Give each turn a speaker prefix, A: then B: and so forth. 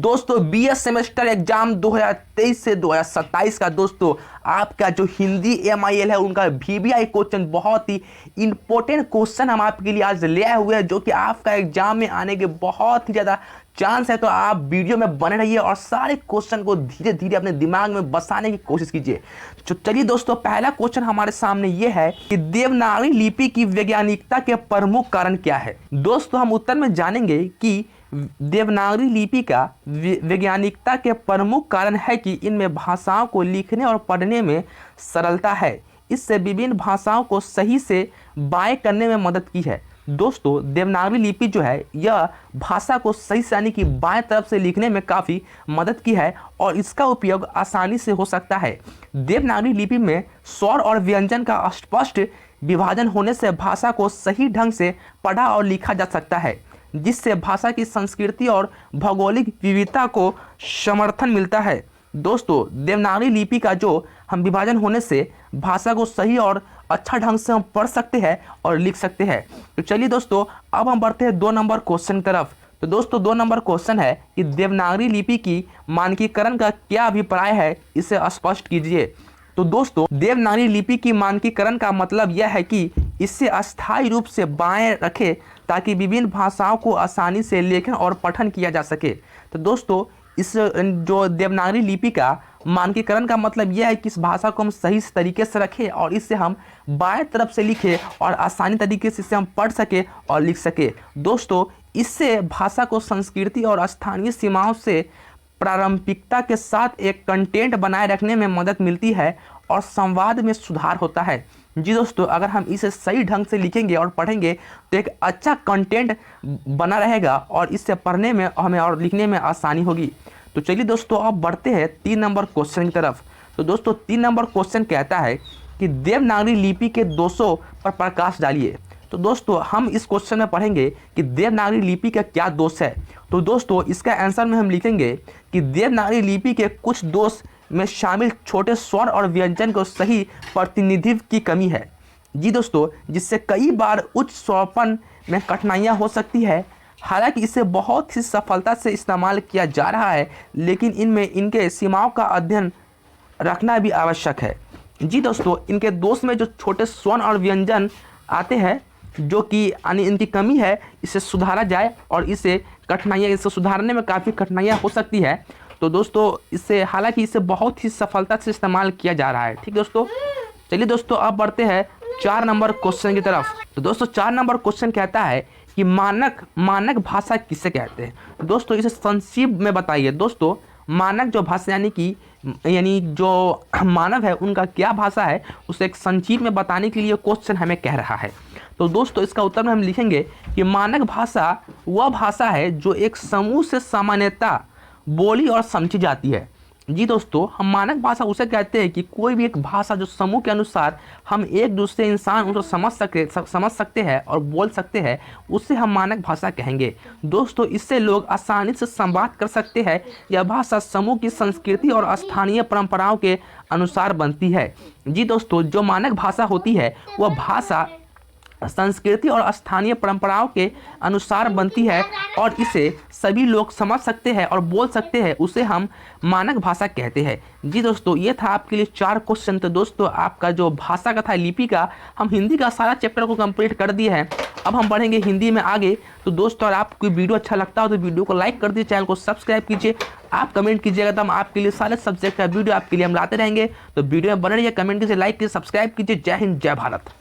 A: दोस्तों BS semester exam 2023 से 2027 का दोस्तों आपका जो हिंदी एमआईएल है उनका वीवीआई क्वेश्चन बहुत ही इंपॉर्टेंट क्वेश्चन हम आपके लिए आज ले आए हुए हैं जो कि आपका एग्जाम में आने के बहुत ही ज़्यादा चांस है। तो आप वीडियो में बने रहिए और सारे क्वेश्चन को धीरे धीरे अपने दिमाग में बसाने की कोशिश कीजिए। तो चलिए दोस्तों, पहला क्वेश्चन हमारे सामने ये है कि देवनागरी लिपि की वैज्ञानिकता के प्रमुख कारण क्या है। दोस्तों हम उत्तर में जानेंगे कि देवनागरी लिपि का वैज्ञानिकता के प्रमुख कारण है कि इनमें भाषाओं को लिखने और पढ़ने में सरलता है। इससे विभिन्न भाषाओं को सही से बाएं करने में मदद की है। दोस्तों देवनागरी लिपि जो है यह भाषा को सही से यानी कि बाएं तरफ से लिखने में काफ़ी मदद की है और इसका उपयोग आसानी से हो सकता है। देवनागरी लिपि में स्वर और व्यंजन का स्पष्ट विभाजन होने से भाषा को सही ढंग से पढ़ा और लिखा जा सकता है, जिससे भाषा की संस्कृति और भौगोलिक विविधता को समर्थन मिलता है। दोस्तों देवनागरी लिपि का जो हम विभाजन होने से भाषा को सही और अच्छा ढंग से हम पढ़ सकते हैं और लिख सकते हैं। तो चलिए दोस्तों अब हम बढ़ते हैं 2 नंबर क्वेश्चन की तरफ। तो दोस्तों 2 नंबर क्वेश्चन है कि देवनागरी लिपि की मानकीकरण का क्या अभिप्राय है, इसे स्पष्ट कीजिए। तो दोस्तों देवनागरी लिपि की मानकीकरण का मतलब यह है कि इसे अस्थायी रूप से बाएं रखें ताकि विभिन्न भाषाओं को आसानी से लेखन और पठन किया जा सके। तो दोस्तों इस जो देवनागरी लिपि का मानकीकरण का मतलब यह है कि इस भाषा को हम सही तरीके से रखें और इसे हम बाएं तरफ से लिखें और आसानी तरीके से इसे हम पढ़ सके और लिख सके। दोस्तों इससे भाषा को संस्कृति और स्थानीय सीमाओं से पारंपरिकता के साथ एक कंटेंट बनाए रखने में मदद मिलती है और संवाद में सुधार होता है। जी दोस्तों, अगर हम इसे सही ढंग से लिखेंगे और पढ़ेंगे तो एक अच्छा कंटेंट बना रहेगा और इससे पढ़ने में हमें और लिखने में आसानी होगी। तो चलिए दोस्तों अब बढ़ते हैं 3 नंबर क्वेश्चन की तरफ। तो दोस्तों 3 नंबर क्वेश्चन कहता है कि देवनागरी लिपि के दोषों पर प्रकाश डालिए। तो दोस्तों हम इस क्वेश्चन में पढ़ेंगे कि देवनागरी लिपि का क्या दोष है। तो दोस्तों इसका आंसर में हम लिखेंगे कि देवनागरी लिपि के कुछ दोष में शामिल छोटे स्वर और व्यंजन को सही प्रतिनिधित्व की कमी है। जी दोस्तों, जिससे कई बार उच्च स्वरपन में कठिनाइयाँ हो सकती है। हालांकि इसे बहुत ही सफलता से इस्तेमाल किया जा रहा है, लेकिन इनमें इनके सीमाओं का अध्ययन रखना भी आवश्यक है। जी दोस्तों, इनके दोष में जो छोटे स्वर और व्यंजन आते हैं जो कि यानी इनकी कमी है, इसे सुधारा जाए और इसे सुधारने में काफ़ी कठिनाइयाँ हो सकती है। तो दोस्तों इससे हालांकि इसे बहुत ही सफलता से इस्तेमाल किया जा रहा है। ठीक दोस्तों, चलिए दोस्तों अब बढ़ते हैं 4 नंबर क्वेश्चन की तरफ। तो दोस्तों 4 नंबर क्वेश्चन कहता है कि मानक भाषा किसे कहते हैं। दोस्तों इसे संक्षिप्त में बताइए। दोस्तों मानक जो भाषा यानी जो मानव है उनका क्या भाषा है, उसे एक संक्षिप्त में बताने के लिए क्वेश्चन हमें कह रहा है। तो दोस्तों इसका उत्तर में हम लिखेंगे कि मानक भाषा वह भाषा है जो एक समूह से सामान्यतः बोली और समझी जाती है। जी दोस्तों, हम मानक भाषा उसे कहते हैं कि कोई भी एक भाषा जो समूह के अनुसार हम एक दूसरे इंसान उनको समझ सकते हैं और बोल सकते हैं, उसे हम मानक भाषा कहेंगे। दोस्तों इससे लोग आसानी से संवाद कर सकते हैं। यह भाषा समूह की संस्कृति और स्थानीय परंपराओं के अनुसार बनती है। जी दोस्तों, जो मानक भाषा होती है वह भाषा संस्कृति और स्थानीय परंपराओं के अनुसार बनती है और इसे सभी लोग समझ सकते हैं और बोल सकते हैं, उसे हम मानक भाषा कहते हैं। जी दोस्तों, ये था आपके लिए 4 क्वेश्चन। तो दोस्तों आपका जो भाषा का था लिपि का, हम हिंदी का सारा चैप्टर को कंप्लीट कर दिए हैं। अब हम बढ़ेंगे हिंदी में आगे। तो दोस्तों अगर आपको वीडियो अच्छा लगता हो तो वीडियो को लाइक कर दीजिए, चैनल को सब्सक्राइब कीजिए, आप कमेंट कीजिएगा तो हम आपके लिए सारे सब्जेक्ट का वीडियो आपके लिए हम लाते रहेंगे। तो वीडियो में बने रहिए, कमेंट कीजिए, लाइक कीजिए, सब्सक्राइब कीजिए। जय हिंद, जय भारत।